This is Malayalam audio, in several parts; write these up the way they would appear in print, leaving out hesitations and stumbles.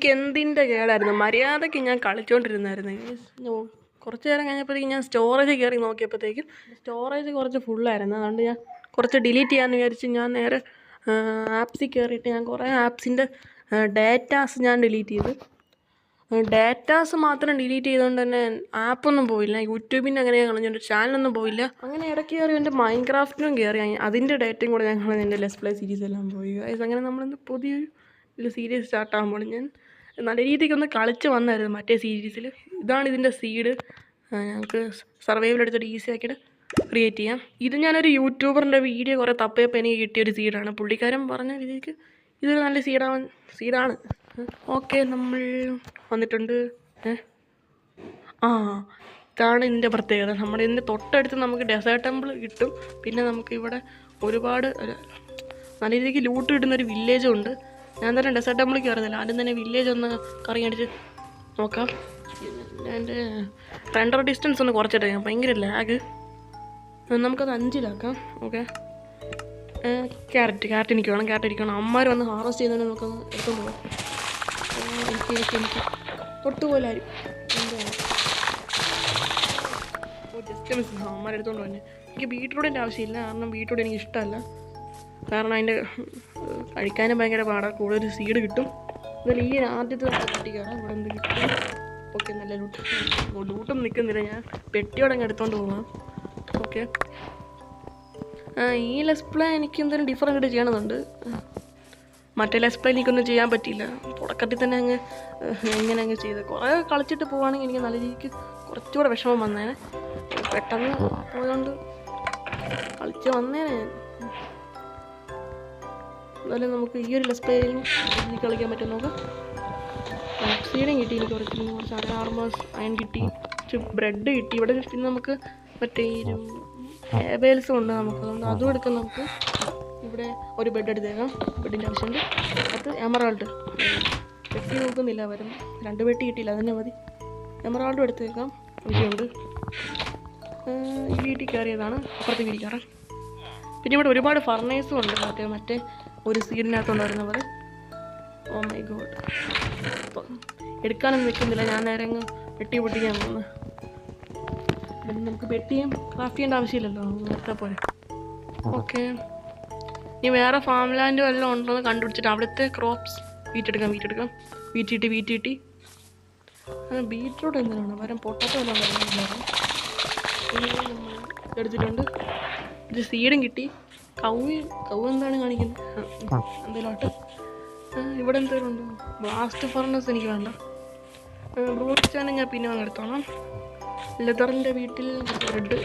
എനിക്ക് എന്തിൻ്റെ കേടായിരുന്നു, മര്യാദയ്ക്ക് ഞാൻ കളിച്ചുകൊണ്ടിരുന്നായിരുന്നു. കുറച്ച് നേരം കഴിഞ്ഞപ്പോഴത്തേക്കും ഞാൻ സ്റ്റോറേജ് കയറി നോക്കിയപ്പോഴത്തേക്കും സ്റ്റോറേജ് കുറച്ച് ഫുള്ളായിരുന്നു. അതുകൊണ്ട് ഞാൻ കുറച്ച് ഡിലീറ്റ് ചെയ്യാമെന്ന് വിചാരിച്ച് ഞാൻ നേരെ ആപ്സിൽ കയറിയിട്ട് ഞാൻ കുറേ ആപ്സിൻ്റെ ഡേറ്റാസ് ഞാൻ ഡിലീറ്റ് ചെയ്തു. ഡേറ്റാസ് മാത്രം ഡിലീറ്റ് ചെയ്തുകൊണ്ട് തന്നെ ആപ്പൊന്നും പോയില്ല. യൂട്യൂബിൻ്റെ അങ്ങനെ കളഞ്ഞുകൊണ്ട് ചാനലൊന്നും പോയില്ല. അങ്ങനെ ഇടയ്ക്ക് കയറി എൻ്റെ മൈൻക്രാഫ്റ്റിനും കയറി അതിൻ്റെ ഡേറ്റയും കൂടെ ഞാൻ കളഞ്ഞ് എൻ്റെ ലെറ്റ്സ് പ്ലേ സീരീസ് എല്ലാം പോയി. അങ്ങനെ നമ്മളിന്ന് പുതിയൊരു സീരീസ് സ്റ്റാർട്ടാകുമ്പോൾ ഞാൻ നല്ല രീതിക്കൊന്ന് കളിച്ച് വന്നായിരുന്നു മറ്റേ സീരീസിൽ. ഇതാണ് ഇതിൻ്റെ സീഡ്. ഞങ്ങൾക്ക് സർവൈവൽ എടുത്തിട്ട് ഈസി ആക്കിയിട്ട് ക്രിയേറ്റ് ചെയ്യാം. ഇത് ഞാനൊരു യൂട്യൂബറിൻ്റെ വീഡിയോ കുറേ തപ്പയപ്പോൾ എനിക്ക് കിട്ടിയൊരു സീഡാണ്. പുള്ളിക്കാരൻ പറഞ്ഞ രീതിക്ക് ഇതൊരു നല്ല സീഡാണ്. ഓക്കെ, നമ്മൾ വന്നിട്ടുണ്ട്. ഇതാണ് ഇതിൻ്റെ പ്രത്യേകത. നമ്മുടെ ഇതിൻ്റെ തൊട്ടടുത്ത് നമുക്ക് ഡെസേർട്ട് ടെമ്പിൾ കിട്ടും. പിന്നെ നമുക്ക് ഇവിടെ ഒരുപാട് നല്ല രീതിക്ക് ലൂട്ട് കിട്ടുന്നൊരു വില്ലേജും ഉണ്ട്. ഞാൻ തന്നെ ഡെസേർട്ട് ടെമ്പിളിൽ കയറുന്നില്ല, ആദ്യം തന്നെ വില്ലേജ് ഒന്ന് കറങ്ങി അടിച്ച് നോക്കാം. എൻ്റെ റെൻഡർ ഡിസ്റ്റൻസ് ഒന്ന് കുറച്ചിട്ട് ഭയങ്കര ലാഗ്. നമുക്കത് 5-ലാക്കാം. ഓക്കെ, ക്യാരറ്റ് എനിക്ക് വേണം. അമ്മമാർ വന്ന് ഹാർവസ്റ്റ് ചെയ്യുന്നതിന് നമുക്കൊന്ന് എടുത്തോണ്ട് പോകാം. എനിക്ക് തൊട്ടുപോലെ ആരും ജസ്റ്റ് മിസ്. അമ്മമാർ എടുത്തോണ്ട് പോകാൻ എനിക്ക് ബീട്രൂട്ടിൻ്റെ ആവശ്യമില്ല, കാരണം ബീട്രൂട്ട് എനിക്ക് ഇഷ്ടമല്ല. കാരണം അതിൻ്റെ കഴിക്കാനും ഭയങ്കര പാടാണ്. കൂടുതൽ സീഡ് കിട്ടും. എന്നാലും ഈ ആദ്യത്തെ കട്ടി കയറാം. ഇവിടെ എന്ത് കിട്ടും? ഓക്കെ, നല്ല ലൂട്ടൊന്നും നിൽക്കുന്നില്ല. ഞാൻ പെട്ടിയോടെ അങ്ങ് എടുത്തോണ്ട് പോകാം. ഓക്കെ, ഈ ലെറ്റ്സ് പ്ലേ എനിക്ക് എന്തെങ്കിലും ഡിഫറൻറ്റ് ചെയ്യണമെന്നുണ്ട്. മറ്റേ ലെറ്റ്സ് പ്ലേ എനിക്കൊന്നും ചെയ്യാൻ പറ്റിയില്ല. തുടക്കത്തിൽ തന്നെ അങ്ങ് ചെയ്ത് കുറേ കളിച്ചിട്ട് പോവുകയാണെങ്കിൽ എനിക്ക് നല്ല രീതിക്ക് കുറച്ചുകൂടെ വിഷമം വന്നേനെ. പെട്ടെന്ന് പോയതുകൊണ്ട് കളിച്ച് വന്നേനെ. എന്നാലും നമുക്ക് ഈ ഒരു ലെറ്റ്സ് പ്ലേയിൽ കളിക്കാൻ പറ്റും. നോക്കാം. സീഡും കിട്ടി എനിക്ക് കുറച്ച് ആർമേഴ്സ് അയൺ കിട്ടി, കുറച്ച് ബ്രെഡ് കിട്ടി. ഇവിടെ പിന്നെ നമുക്ക് മറ്റേ ഏബേൽസും ഉണ്ട് നമുക്ക്. അതുകൊണ്ട് അതും എടുക്കാം. നമുക്ക് ഇവിടെ ഒരു ബെഡ് എടുത്തേക്കാം. ബെഡിൻ്റെ ആവശ്യമുണ്ട്. അത് എമറാൾഡ് പെട്ടി നോക്കുന്നില്ല, വരും 2 പെട്ടി കിട്ടിയില്ല, അതന്നെ മതി. എമറാൾഡും എടുത്തേക്കാം. എനിക്കുണ്ട്. ഈ വീട്ടിൽ കയറിയതാണ്, അപ്പുറത്തെ വീട്ടിൽ കയറാം. പിന്നെ ഇവിടെ ഒരുപാട് ഫർണേഴ്സും ഉണ്ട്. മറ്റേ ഒരു സീഡിനകത്തുണ്ടായിരുന്ന പോലെ. ഓ മൈ ഗോഡ്, എടുക്കാനൊന്നും നിൽക്കുന്നില്ല. ഞാൻ നേരെ അങ്ങ് പെട്ടി പൊട്ടിക്കാൻ പോകുന്നു. പിന്നെ നമുക്ക് പെട്ടിയും ക്രാഫ്റ്റ് ചെയ്യേണ്ട ആവശ്യമില്ലല്ലോ, നേരത്തെ പോലെ. ഓക്കെ, ഇനി വേറെ ഫാം ലാൻഡ് വല്ലതും ഉണ്ടോ എന്ന് കണ്ടുപിടിച്ചിട്ട് അവിടുത്തെ ക്രോപ്സ് വീറ്റെടുക്കാം. വീറ്റിട്ടി ബീറ്റ്റൂട്ട് എന്തിനാണ് വരാൻ? പൊട്ടാറ്റോ എല്ലാം വരുന്നില്ലായിരുന്നു. എടുത്തിട്ടുണ്ട്. ഇത് സീഡും കിട്ടി. കവ് എന്താണ് കാണിക്കുന്നത്? എന്തെങ്കിലും ആട്ടെ. ഇവിടെ എന്തെങ്കിലും ഉണ്ടോ? ബ്ലാസ്റ്റ് ഫർണസ് എനിക്ക് വേണ്ട. ബ്രൂച്ചാണ് ഞാൻ പിന്നെ വന്ന് എടുത്തോളാം. ലെതറിൻ്റെ വീട്ടിൽ ബ്രെഡ്,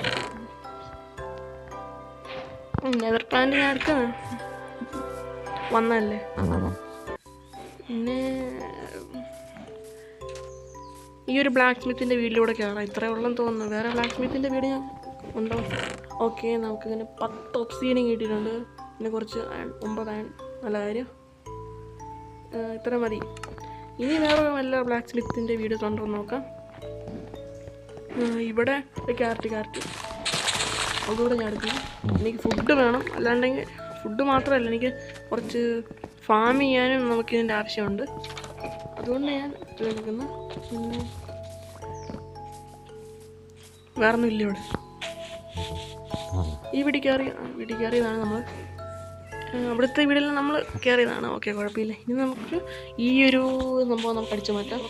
ലെതർ പ്ലാന്റ് ഞാൻ എടുക്കാം വന്നല്ലേ. പിന്നെ ഈ ഒരു ബ്ലാക്ക് സ്മിത്തിൻ്റെ വീട്ടിലൂടെ കയറാം. ഇത്രയേ ഉള്ളെന്ന് തോന്നുന്നു. വേറെ ബ്ലാക്ക് സ്മിത്തിൻ്റെ വീട് ഞാൻ ഉണ്ടോ? ഓക്കെ, നമുക്കിങ്ങനെ 10 ഒബ്സിഡിയൻ കിട്ടിയിട്ടുണ്ട്. പിന്നെ കുറച്ച് 9 അയൺ. നല്ല കാര്യം. ഇത്ര മതി. ഇനി വേറെ വല്ല ബ്ലാക്ക് സ്മിത്തിൻ്റെ വീട് കണ്ടോ നോക്കാം. ഇവിടെ ക്യാരറ്റ് അതുകൂടെ ഞാൻ എടുക്കും. എനിക്ക് ഫുഡ് വേണം. അല്ലാണ്ടെങ്കിൽ ഫുഡ് മാത്രമല്ല, എനിക്ക് കുറച്ച് ഫാം ചെയ്യാനും നമുക്കിതിൻ്റെ ആവശ്യമുണ്ട്. അതുകൊണ്ട് ഞാൻ എടുക്കുന്നു. പിന്നെ വേറൊന്നും ഇല്ല ഇവിടെ. ഈ വീട്ടിൽ കയറിയതാണ് നമ്മൾ. അവിടുത്തെ വീടെല്ലാം നമ്മൾ കയറിയതാണ്. ഓക്കെ, കുഴപ്പമില്ല. ഇനി നമുക്ക് ഈ ഒരു സംഭവം നമുക്ക് അടിച്ചു മാറ്റാം.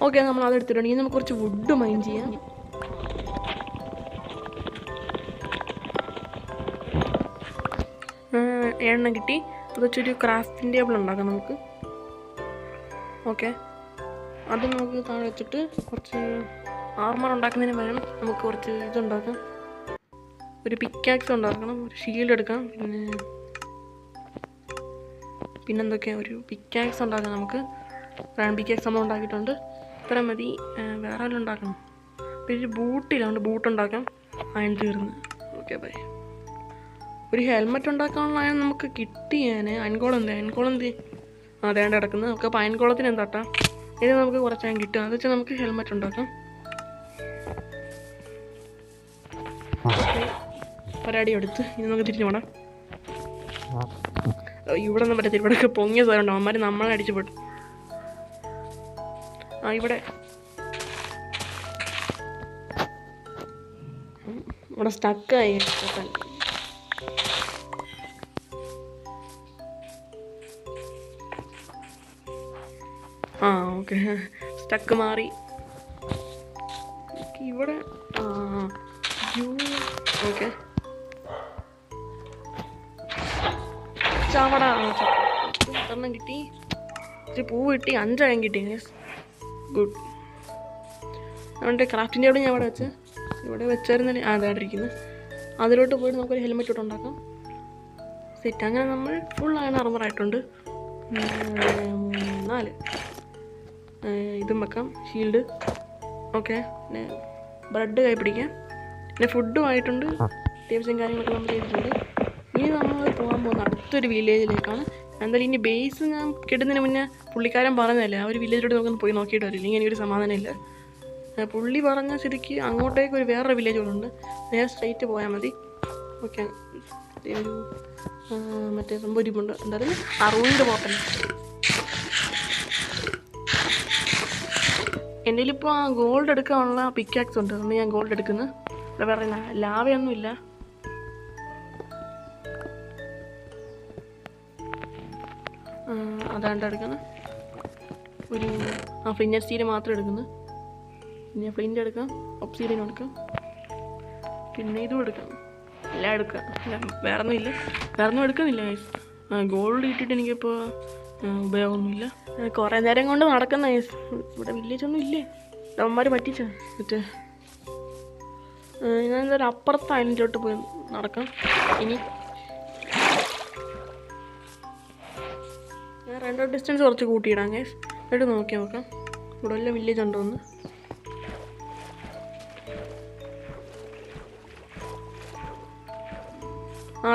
ഓക്കെ, നമ്മൾ അതെടുത്തിട്ടുണ്ട്. ഇനി നമുക്ക് കുറച്ച് വുഡ് മൈൻ ചെയ്യാം. എണ്ണം കിട്ടി. അത് വെച്ചൊരു ക്രാഫ്റ്റിംഗ് ടേബിൾ ഉണ്ടാക്കാം നമുക്ക്. ഓക്കെ, അത് നമുക്ക് താഴെ വെച്ചിട്ട് കുറച്ച് ആർമർ ഉണ്ടാക്കുന്നതിന് പകരം നമുക്ക് കുറച്ച് ഇതുണ്ടാക്കാം. ഒരു പിക്കാക്സ് ഉണ്ടാക്കണം, ഒരു ഷീൽഡ് എടുക്കാം. പിന്നെന്തൊക്കെയാണ്, ഒരു പിക്കാക്സ് ഉണ്ടാക്കാം നമുക്ക്. പിക്കാക്സ് നമ്മൾ ഉണ്ടാക്കിയിട്ടുണ്ട്. ഇത്ര മതി. വേറെ വല്ലതും ഉണ്ടാക്കണം. പിന്നെ ഒരു ബൂട്ടില്ല, ബൂട്ട് ഉണ്ടാക്കാം. അയൺ തീർന്ന്. Okay, bye. ഒരു ഹെൽമെറ്റ് ഉണ്ടാക്കാനുള്ള അയൺ നമുക്ക് കിട്ടി. അയൺകോളം അതേണ്ട കിടക്കുന്നത്. നമുക്ക് അപ്പോൾ അയൺകോളത്തിന് എന്താട്ടാം. ഇത് നമുക്ക് കുറച്ച് അയൺ കിട്ടും. അത് വെച്ചാൽ നമുക്ക് ഹെൽമെറ്റ് ഉണ്ടാക്കാം. ഒരടി എടുത്ത് ഇനി നമുക്ക് തിരിഞ്ഞു പോകണം. ഇവിടെ ഒന്നും പറ്റത്തില്ല, ഇവിടെയൊക്കെ പൊങ്ങിയ സ്ഥലമുണ്ട്, അവന്മാർ നമ്മളെ അടിച്ചു പെട്ടു. ഇവിടെ സ്റ്റക്കായി. ഓക്കെ, സ്റ്റക്ക് മാറി. ഇവിടെ ഓക്കെ ചാവട 10 കിട്ടി, ഇച്ചിരി പൂവ് കിട്ടി, 5 കിട്ടി. ഗുഡ്. അതുകൊണ്ട് ക്രാഫ്റ്റിൻ്റെ അവിടെ ഞാൻ ഇവിടെ വെച്ച് ഇവിടെ വെച്ചായിരുന്നില്ല, അതായിട്ടിരിക്കുന്നത്. അതിലോട്ട് പോയിട്ട് നമുക്കൊരു ഹെൽമെറ്റ് ഇട്ട് ഉണ്ടാക്കാം. സെറ്റ്. അങ്ങനെ നമ്മൾ ഫുൾ അയൺ ആർമറായിട്ടുണ്ട്. 4 ഇതും വെക്കാം, ഷീൽഡ്. ഓക്കെ, പിന്നെ ബ്രെഡ് കൈ പിടിക്കാം. പിന്നെ ഫുഡും ആയിട്ടുണ്ട്, അത്യാവശ്യം കാര്യങ്ങളൊക്കെ നമ്മൾ ചെയ്തിട്ടുണ്ട്. ഇനി നമ്മൾ പോകാൻ പോകുന്ന അടുത്തൊരു വില്ലേജിലേക്കാണ്. എന്തായാലും ഇനി ബേസ് ഞാൻ കിട്ടുന്നതിന് മുന്നേ പുള്ളിക്കാരൻ പറഞ്ഞതല്ലേ, ആ ഒരു വില്ലേജിലോട്ട് നമുക്കൊന്ന് പോയി നോക്കിയിട്ട് വരില്ല, ഇല്ലെങ്കിൽ എനിക്കൊരു സമാധാനമില്ല. പുള്ളി പറഞ്ഞ സ്ഥിതിക്ക് അങ്ങോട്ടേക്ക് ഒരു വേറൊരു വില്ലേജുകളുണ്ട്, നേരെ സ്ട്രൈറ്റ് പോയാൽ മതി. ഓക്കെ, ഒരു മറ്റേ സംഭവിപ്പുണ്ട്, എന്തായാലും അറുപത് പോകട്ടെ. എൻ്റെ കയ്യിലിപ്പോൾ ആ ഗോൾഡ് എടുക്കാനുള്ള പിക്കാക്സ് ഉണ്ട്, അതുകൊണ്ട് ഞാൻ ഗോൾഡ് എടുക്കുന്നത്. ഇവിടെ വേറെ ലാവയൊന്നും ഇല്ല. അതാണ്ട് എടുക്കുന്നത് ഒരു ഫ്ലിൻറ്റ് സ്റ്റീൽ മാത്രം എടുക്കുന്നത്. പിന്നെ ഫ്ലിൻറ്റ് എടുക്കാം, ഒബ്സിഡിയൻ എടുക്കാം, പിന്നെ ഇതും എടുക്കാം, എല്ലാം എടുക്കാം. വേറൊന്നും ഇല്ല, വേറൊന്നും എടുക്കുന്നില്ല. ഗോൾഡ് കിട്ടിയിട്ട് എനിക്കിപ്പോൾ ഉപയോഗമൊന്നുമില്ല. കുറേ നേരം കൊണ്ട് നടക്കുന്ന ഇവിടെ വില്ലേജൊന്നും ഇല്ലേ, അവന്മാർ പറ്റിച്ച മറ്റേ. ഞാൻ എന്തായാലും അപ്പുറത്ത് അതിലോട്ട് പോയി നടക്കാം. ഇനി ഞാൻ രണ്ടോ ഡിസ്റ്റൻസ് കുറച്ച് കൂട്ടിയിടാം ഗൈസ്, എന്നിട്ട് നോക്കാം ഇവിടെ വല്ല വില്ലേജ് ഉണ്ടോ എന്ന്.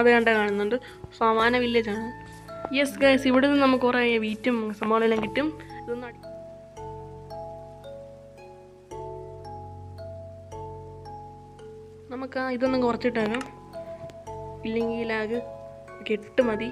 അത് കാണുന്നുണ്ട്, സമാന വില്ലേജാണ്. യെസ് ഗൈസ്, ഇവിടെ നിന്ന് നമുക്ക് കുറേ വീറ്റും സംഭവങ്ങളെല്ലാം കിട്ടും. ഇതൊന്നും നമുക്ക് ഇതൊന്നും കുറച്ചിട്ടേക്കാം, ഇല്ലെങ്കിൽ ലാഗ് 8 മതി.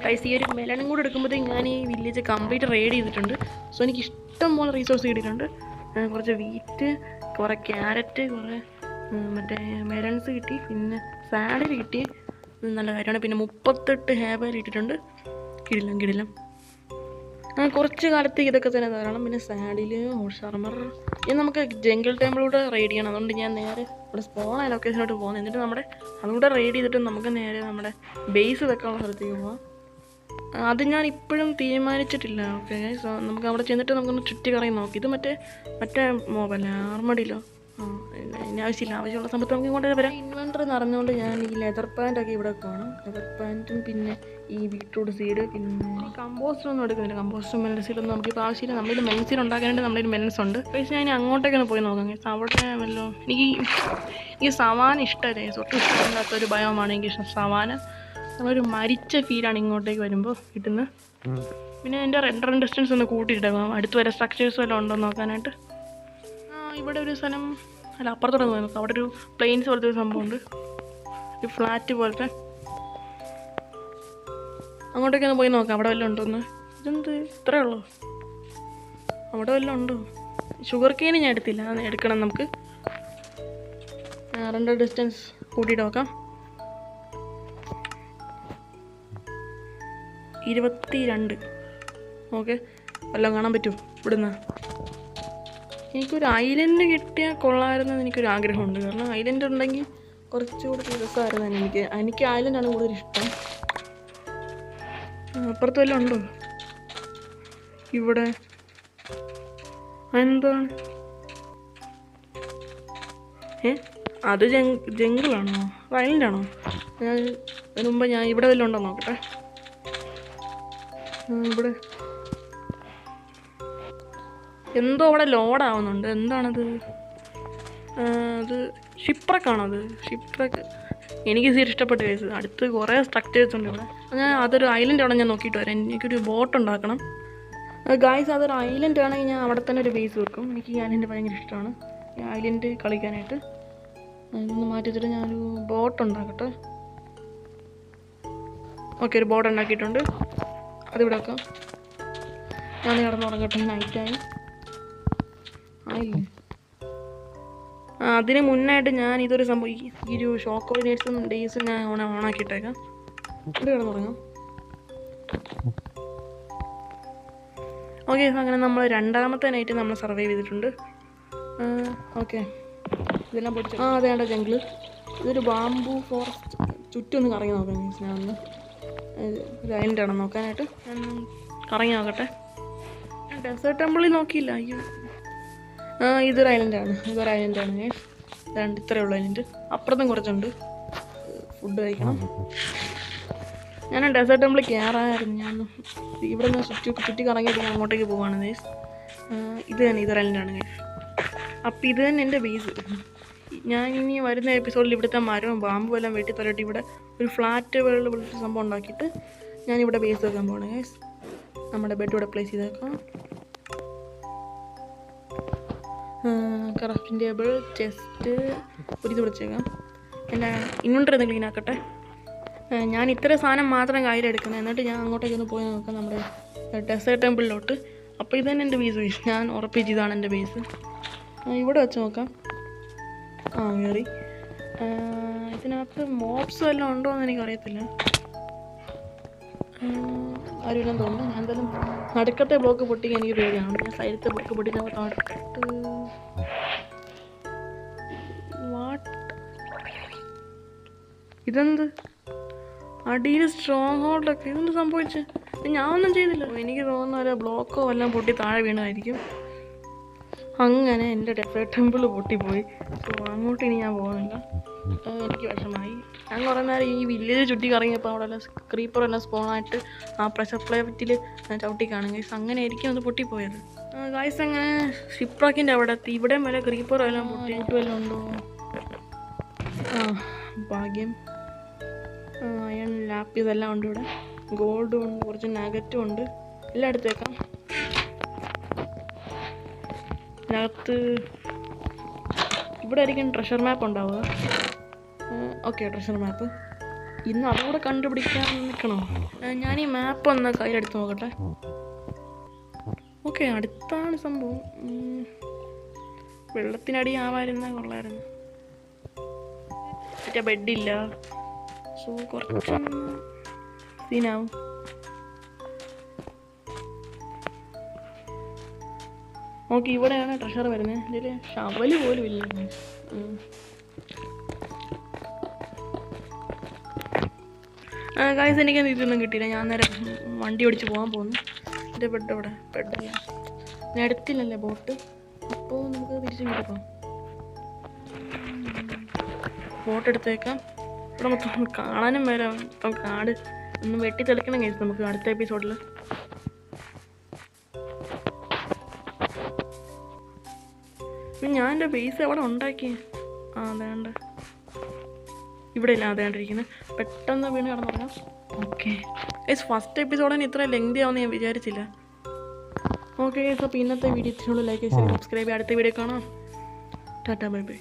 ഗൈസ്, ഈ ഒരു മെലണും കൂടെ എടുക്കുമ്പോഴത്തേക്ക് ഞാൻ ഈ വില്ലേജ് കംപ്ലീറ്റ് റെയ്ഡ് ചെയ്തിട്ടുണ്ട്. സോ എനിക്ക് ഇഷ്ടം പോലെ റീസോഴ്സ് കിട്ടിയിട്ടുണ്ട്. കുറച്ച് വീറ്റ്, കുറേ ക്യാരറ്റ്, കുറേ മറ്റേ മെലൺസ് കിട്ടി, പിന്നെ സാലഡ് കിട്ടി, നല്ല കാര്യമാണ്. പിന്നെ 38 ഹെയർ കിട്ടിയിട്ടുണ്ട്. കിടിലം. കുറച്ച് കാലത്തേക്ക് ഇതൊക്കെ തന്നെ ധാരാളം. പിന്നെ സാഡിൽ, ഹോഷാർമർ. ഇനി നമുക്ക് ജംഗിൾ ടെമ്പിളൂടെ റെയ്ഡ് ചെയ്യണം. അതുകൊണ്ട് ഞാൻ നേരെ ഇവിടെ സ്പോണായ ലൊക്കേഷനോട്ട് പോകുന്നത്. എന്നിട്ട് നമ്മുടെ അതുകൂടെ റെയ്ഡ് ചെയ്തിട്ട് നമുക്ക് നേരെ നമ്മുടെ ബേസ് വെക്കാനുള്ള സ്ഥലത്തേക്ക് പോകാം. അത് ഞാൻ ഇപ്പോഴും തീരുമാനിച്ചിട്ടില്ല. ഓക്കെ, സോ നമുക്ക് അവിടെ ചെന്നിട്ട് നമുക്കൊന്ന് ചുറ്റി കറങ്ങി നോക്കി. ഇത് മറ്റേ മോബല്ല, ആർമഡിലോ. ആവശ്യമുള്ള സമയത്ത് നമുക്ക് ഇങ്ങോട്ട് വരാം. ഇൻവെൻറ്ററി നിറഞ്ഞുകൊണ്ട് ഞാൻ ഈ ലെതർ പാൻറ്റൊക്കെ ഇവിടെ കാണും. ലെതർ പാൻറ്റും പിന്നെ ഈ ബീട്രൂട്ട് സീഡ്, പിന്നെ കമ്പോസ്റ്റൊന്നും എടുക്കുന്നില്ല. കമ്പോസ്റ്റും മെലൺ സീഡൊന്നും നമുക്കിപ്പോൾ ആവശ്യമില്ല. നമ്മളിത് മെലൻസീഡ് ഉണ്ടാക്കാനായിട്ട് നമ്മളൊരു മെലൻസ് ഉണ്ട്. പക്ഷേ ഞാൻ അങ്ങോട്ടേക്കൊന്ന് പോയി നോക്കാം. അവിടെ വല്ലോ എനിക്ക് സവാന ഇഷ്ടമല്ലേ, ഒട്ടും ഇഷ്ടമില്ലാത്തൊരു ഭയമാണ് എനിക്ക് സവാന. ഒരു മരിച്ച ഫീലാണ് ഇങ്ങോട്ടേക്ക് വരുമ്പോൾ കിട്ടുന്നത്. പിന്നെ എൻ്റെ റെൻഡർ ഡിസ്റ്റൻസ് ഒന്ന് കൂട്ടിയിട്ടേക്കാം, അടുത്ത് വരെ സ്ട്രക്ചേഴ്സ് വല്ലതും ഉണ്ടോ നോക്കാനായിട്ട്. ഇവിടെ ഒരു സ്ഥലം, അല്ല അപ്പുറത്തോടെ നോക്കാം. അവിടെ ഒരു പ്ലെയിൻസ് പോലത്തെ ഒരു സംഭവമുണ്ട്, ഒരു ഫ്ലാറ്റ് പോലത്തെ. അങ്ങോട്ടേക്കൊന്ന് പോയി നോക്കാം അവിടെ വല്ലതും ഉണ്ടോന്ന്. ഇതെന്ത് ഇത്രയേ ഉള്ളൂ, അവിടെ വല്ലതും ഉണ്ടോ? ഷുഗർ കെയിന് ഞാൻ എടുത്തില്ല, അത് എടുക്കണം നമുക്ക്. റെൻഡർ ഡിസ്റ്റൻസ് കൂട്ടിയിട്ട് നോക്കാം. 22. ഓക്കെ, വല്ലതും കാണാൻ പറ്റുമോ ഇവിടുന്ന്? എനിക്കൊരു ഐലൻഡ് കിട്ടിയാൽ കൊള്ളാമായിരുന്നെന്ന് എനിക്കൊരു ആഗ്രഹമുണ്ട്. കാരണം ഐലൻഡ് ഉണ്ടെങ്കിൽ കുറച്ചുകൂടി രസമായിരുന്നു. എനിക്ക് ഐലൻഡാണ് കൂടുതൽ ഇഷ്ടം. അപ്പുറത്ത് വല്ലതും ഉണ്ടോ ഇവിടെ? എന്താണ് അത് ജംഗിളാണോ വയലൻ്റാണോ? ഞാൻ അതിന് മുമ്പ് ഞാൻ ഇവിടെ വല്ലതും ഉണ്ടോ നോക്കട്ടെ. ഇവിടെ എന്തോ അവിടെ ലോഡാവുന്നുണ്ട്. എന്താണത്? അത് ഷിപ്രക്കാണോ? അത് ഷിപ്രക്ക് എനിക്ക് തീരെ ഇഷ്ടപ്പെട്ട കേസ്. അടുത്ത് കുറേ സ്ട്രക്ചേഴ്സ് ഉണ്ട് ഇവിടെ. ഞാൻ അതൊരു ഐലൻഡ് അവിടെ ഞാൻ നോക്കിയിട്ട് വരാം. എനിക്കൊരു ബോട്ട് ഉണ്ടാക്കണം ഗായ്സ്. അതൊരു ഐലൻഡ് ആണെങ്കിൽ ഞാൻ അവിടെ തന്നെ ഒരു ബേസ് വെക്കും. എനിക്ക് ഈ ഐലൻഡ് ഭയങ്കര ഇഷ്ടമാണ്, ഈ ഐലൻഡ് കളിക്കാനായിട്ട്. അതൊന്ന് മാറ്റി വെച്ചിട്ട് ഞാനൊരു ബോട്ട് ഉണ്ടാക്കട്ടെ. ഓക്കെ, ഒരു ബോട്ട് ഉണ്ടാക്കിയിട്ടുണ്ട്. അതിവിടെ വെക്കാം. ഞാൻ കിടന്നുറങ്ങട്ടെ, നൈറ്റായി ആയില്ലേ. അതിന് മുന്നായിട്ട് ഞാൻ ഇതൊരു സംഭവം ഈ ഒരു ഷോക്ക് കോർഡിനേറ്റ്സും ഡേയ്സും ഞാൻ ഓണാക്കിയിട്ടേക്കാം. ഇത് കിടന്നുറങ്ങാം. ഓക്കെ, അങ്ങനെ നമ്മൾ രണ്ടാമത്തെ നൈറ്റ് നമ്മൾ സർവൈവ് ചെയ്തിട്ടുണ്ട്. ഓക്കെ, ഇതെല്ലാം പൊടിച്ചു. അതേണ്ട ജംഗിള്. ഇതൊരു ബാംബു ഫോറസ്റ്റ്. ചുറ്റും ഒന്ന് കറങ്ങി നോക്കാം മീൻസ്. ഞാൻ ഒന്ന് ഒരു ഐലൻഡാണോ നോക്കാനായിട്ട് ഞാൻ കറങ്ങി നോക്കട്ടെ. ഞാൻ ഡെസേർട്ട് ടെമ്പിളിൽ നോക്കിയില്ല. അയ്യോ, ഇതൊരു ഐലൻഡാണ്. ഇതാണ്ട് ഇത്രയേ ഉള്ളൂ ഐലൻഡ്. അപ്പുറത്തും കുറച്ചുണ്ട്. ഫുഡ് കഴിക്കണം. ഞാൻ ഡെസേർട്ട് ടെമ്പിൾ കയറാമായിരുന്നു. ഞാൻ ഇവിടെ നിന്ന് ചുറ്റി കറങ്ങിയിട്ട് ഞാൻ അങ്ങോട്ടേക്ക് പോവാണ് ഗൈസ്. ഇത് തന്നെ ഇതൊരു ഐലൻഡാണ് ഗൈസ്. അപ്പം ഇത് തന്നെ എൻ്റെ ബേസ്. ഞാൻ ഇനി വരുന്ന എപ്പിസോഡിൽ ഇവിടുത്തെ മരവും ബാമ്പും എല്ലാം വെട്ടി തലയിട്ട് ഇവിടെ ഒരു ഫ്ലാറ്റ് വേൾഡ് പോലത്തെ സംഭവം ഉണ്ടാക്കിയിട്ട് ഞാനിവിടെ ബേസ് വെക്കാൻ പോകണം ഗൈസ്. നമ്മുടെ ബെഡ് ഇവിടെ പ്ലേസ് ചെയ്തേക്കാം. ക്രാഫ്റ്റിംഗ് ടേബിൾ, ചെസ്റ്റ് ഒരു ഇത് വിളിച്ചേക്കാം. എൻ്റെ ഇൻവെൻ്ററി ഒന്ന് ക്ലീൻ ആക്കട്ടെ. ഞാൻ ഇത്ര സാധനം മാത്രം കയ്യിലെടുക്കുന്നത്. എന്നിട്ട് ഞാൻ അങ്ങോട്ടേക്ക് ഒന്ന് പോയി നോക്കാം നമ്മുടെ ഡെസേർട്ട് ടെമ്പിളിലോട്ട്. അപ്പോൾ ഇത് തന്നെ എൻ്റെ ബേസ്. ഞാൻ ഉറപ്പിച്ച് ഇതാണ് എൻ്റെ ബേസ്. ഇവിടെ വെച്ച് നോക്കാം. കയറി. ഇതിനകത്ത് മോബ്സ് വല്ലതും ഉണ്ടോ എന്ന് എനിക്കറിയത്തില്ല. ആരുമില്ലെന്ന് തോന്നുന്നു. ഞാൻ എന്തായാലും നടുക്കത്തെ ബ്ലോക്ക് പൊട്ടിക്കാൻ എനിക്ക് പേടിയാണ്. ഞാൻ സൈഡത്തെ ബ്ലോക്ക് പൊട്ടിക്കാൻ ഇതെന്ത് അടിയിൽ സ്ട്രോങ് ഹോൾഡൊക്കെ ഇതെന്ത് സംഭവിച്ചത്? ഞാൻ ഒന്നും ചെയ്തില്ല. എനിക്ക് തോന്നുന്ന ഒരു ബ്ലോക്കോ എല്ലാം പൊട്ടി താഴെ വീണതായിരിക്കും. അങ്ങനെ എൻ്റെ ഡെസേർട്ട് ടെമ്പിൾ പൊട്ടിപ്പോയി. സോ അങ്ങോട്ട് ഇനി ഞാൻ പോകുന്നില്ല. എനിക്ക് വിഷമമായി. ഞാൻ കുറേ നേരം ഈ വില്ലേജ് ചുറ്റി കറങ്ങിയപ്പോൾ അവിടെ എല്ലാം ക്രീപ്പറെല്ലാം സ്പോണായിട്ട് ആ പ്രഷർ പ്ലേറ്റിൽ ചവിട്ടി കാണും ഗൈസ്. അങ്ങനെ ആയിരിക്കും അത് പൊട്ടിപ്പോയത് ഗൈസ്. അങ്ങനെ ഷിപ്രാക്കിൻ്റെ അവിടെ എത്തി. ഇവിടെയും വല്ല ക്രീപ്പറും എല്ലാം പൊട്ടിയിട്ട് വല്ലതും ഉണ്ടോ? ഭാഗ്യം. അയൺ ലാപ്പീസ് എല്ലാം ഉണ്ട് ഇവിടെ. ഗോൾഡും ഉണ്ട്, കുറച്ച് നഗറ്റും ഉണ്ട്. എല്ലാം എടുത്തേക്കാം. ഇതിനകത്ത് ഇവിടെ ആയിരിക്കും ട്രഷർ മാപ്പ് ഉണ്ടാവുക. ഓക്കെ, ട്രഷർ മാപ്പ്. ഇന്ന് അതുകൂടെ കണ്ടുപിടിക്കാൻ നിൽക്കണോ? ഞാൻ ഈ മാപ്പ് ഒന്ന് കയ്യിലെടുത്ത് നോക്കട്ടെ. ഓക്കെ, അടുത്താണ് സംഭവം. വെള്ളത്തിനടി ആവാതിരുന്നാൽ കൊള്ളായിരുന്നു. മറ്റേ ബെഡില്ല. സോ കുറച്ച് സീനാവും. ഓക്കെ, ഇവിടെയാണ് ട്രഷർ വരുന്നത്. ഇതിൽ ഷവല് പോലും ഇല്ല. ഗൈസ്, എനിക്ക് ഇതൊന്നും കിട്ടിയില്ല. ഞാൻ നേരെ വണ്ടി ഓടിച്ച് പോകാൻ പോകുന്നു. എൻ്റെ ബെഡ് അവിടെ. ബെഡല്ല, ഞാൻ എടുത്തില്ലല്ലേ ബോട്ട്. അപ്പോൾ നമുക്ക് തിരിച്ച് കിട്ടിപ്പോ ബോട്ട് എടുത്തേക്കാം. ഇവിടെ മൊത്തം കാണാനും വരെ മൊത്തം കാട്. ഒന്ന് വെട്ടി തെളിക്കണം ഗൈസ് നമുക്ക് അടുത്ത എപ്പിസോഡിൽ. ഞാൻ എൻ്റെ ബേസ് എവിടെ ഉണ്ടാക്കി? അതേണ്ട ഇവിടെ ഇല്ല. അതേണ്ടിരിക്കുന്നത് പെട്ടെന്ന് വീണ് കിടന്നുറങ്ങാം. ഓക്കെ ഗൈസ്, ഫസ്റ്റ് എപ്പിസോഡ് തന്നെ ഇത്ര ലെങ്തി ആവുമെന്ന് ഞാൻ വിചാരിച്ചില്ല. ഓക്കെ ഗൈസ്, അപ്പോൾ ഇന്നത്തെ വീഡിയോ ഇത്രയുള്ളൂ. ലൈക്ക് ചെയ്ത് സബ്സ്ക്രൈബ്. അടുത്ത വീഡിയോ കാണാം. Tata, bye bye.